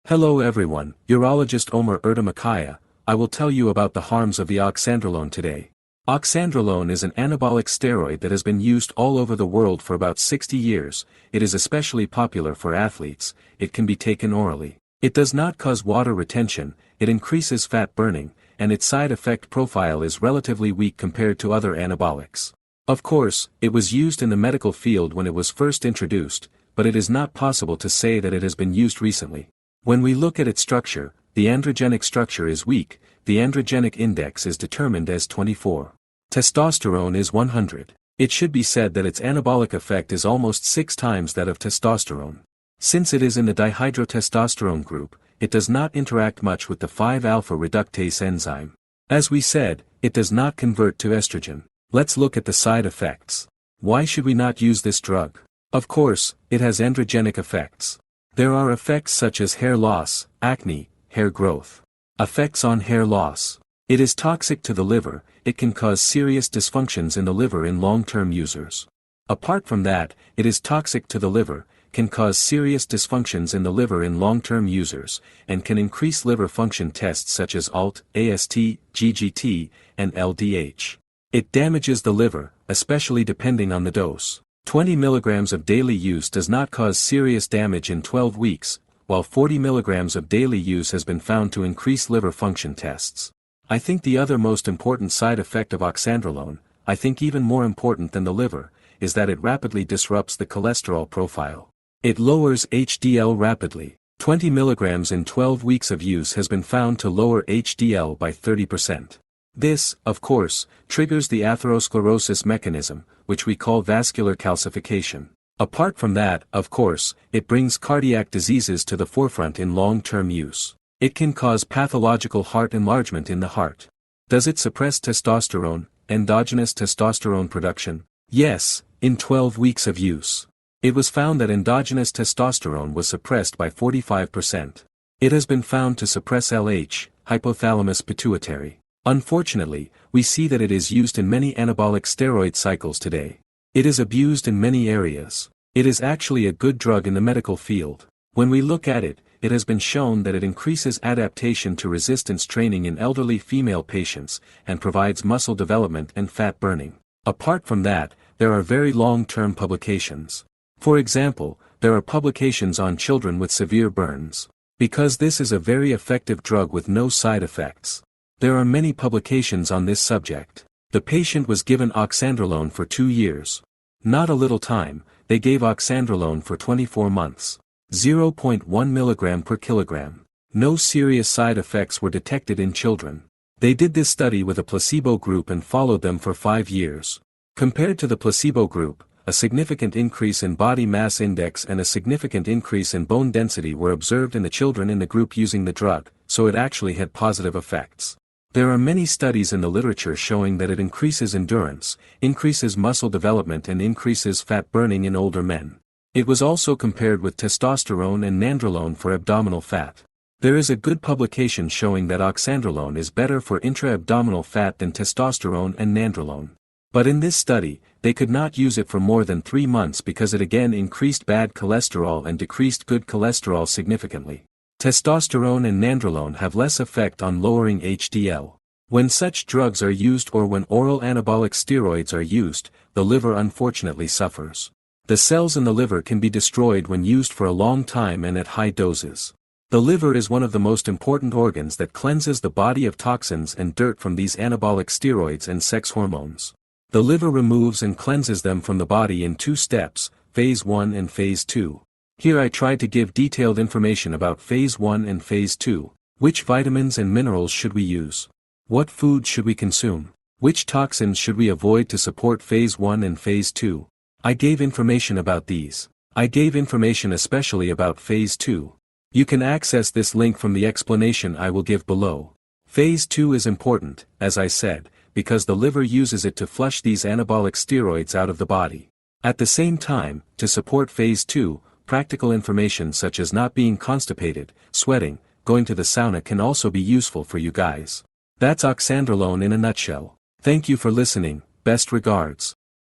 Hello everyone, urologist Omer Erdamakaya. I will tell you about the harms of the oxandrolone today. Oxandrolone is an anabolic steroid that has been used all over the world for about 60 years. It is especially popular for athletes. It can be taken orally. It does not cause water retention, it increases fat burning, and its side effect profile is relatively weak compared to other anabolics. Of course, it was used in the medical field when it was first introduced, but it is not possible to say that it has been used recently. When we look at its structure, the androgenic structure is weak. The androgenic index is determined as 24. Testosterone is 100. It should be said that its anabolic effect is almost 6 times that of testosterone. Since it is in the dihydrotestosterone group, it does not interact much with the 5-alpha reductase enzyme. As we said, it does not convert to estrogen. Let's look at the side effects. Why should we not use this drug? Of course, it has androgenic effects. There are effects such as hair loss, acne, hair growth. Effects on hair loss. It is toxic to the liver. It can cause serious dysfunctions in the liver in long-term users. Apart from that, it is toxic to the liver, can cause serious dysfunctions in the liver in long-term users, and can increase liver function tests such as ALT, AST, GGT, and LDH. It damages the liver, especially depending on the dose. 20 mg of daily use does not cause serious damage in 12 weeks, while 40 mg of daily use has been found to increase liver function tests. I think the other most important side effect of oxandrolone, I think even more important than the liver, is that it rapidly disrupts the cholesterol profile. It lowers HDL rapidly. 20 mg in 12 weeks of use has been found to lower HDL by 30%. This, of course, triggers the atherosclerosis mechanism, which we call vascular calcification. Apart from that, of course, it brings cardiac diseases to the forefront in long-term use. It can cause pathological heart enlargement in the heart. Does it suppress testosterone, endogenous testosterone production? Yes, in 12 weeks of use. It was found that endogenous testosterone was suppressed by 45%. It has been found to suppress LH, hypothalamus pituitary. Unfortunately, we see that it is used in many anabolic steroid cycles today. It is abused in many areas. It is actually a good drug in the medical field. When we look at it, it has been shown that it increases adaptation to resistance training in elderly female patients, and provides muscle development and fat burning. Apart from that, there are very long-term publications. For example, there are publications on children with severe burns. Because this is a very effective drug with no side effects. There are many publications on this subject. The patient was given oxandrolone for 2 years. Not a little time, they gave oxandrolone for 24 months. 0.1 mg per kilogram. No serious side effects were detected in children. They did this study with a placebo group and followed them for 5 years. Compared to the placebo group, a significant increase in body mass index and a significant increase in bone density were observed in the children in the group using the drug, so it actually had positive effects. There are many studies in the literature showing that it increases endurance, increases muscle development and increases fat burning in older men. It was also compared with testosterone and nandrolone for abdominal fat. There is a good publication showing that oxandrolone is better for intra-abdominal fat than testosterone and nandrolone. But in this study, they could not use it for more than 3 months because it again increased bad cholesterol and decreased good cholesterol significantly. Testosterone and nandrolone have less effect on lowering HDL. When such drugs are used or when oral anabolic steroids are used, the liver unfortunately suffers. The cells in the liver can be destroyed when used for a long time and at high doses. The liver is one of the most important organs that cleanses the body of toxins and dirt from these anabolic steroids and sex hormones. The liver removes and cleanses them from the body in 2 steps, phase 1 and phase 2. Here I tried to give detailed information about phase 1 and phase 2. Which vitamins and minerals should we use? What food should we consume? Which toxins should we avoid to support phase 1 and phase 2? I gave information about these. I gave information especially about phase 2. You can access this link from the explanation I will give below. Phase 2 is important, as I said, because the liver uses it to flush these anabolic steroids out of the body. At the same time, to support phase 2, practical information such as not being constipated, sweating, going to the sauna can also be useful for you guys. That's oxandrolone in a nutshell. Thank you for listening, best regards.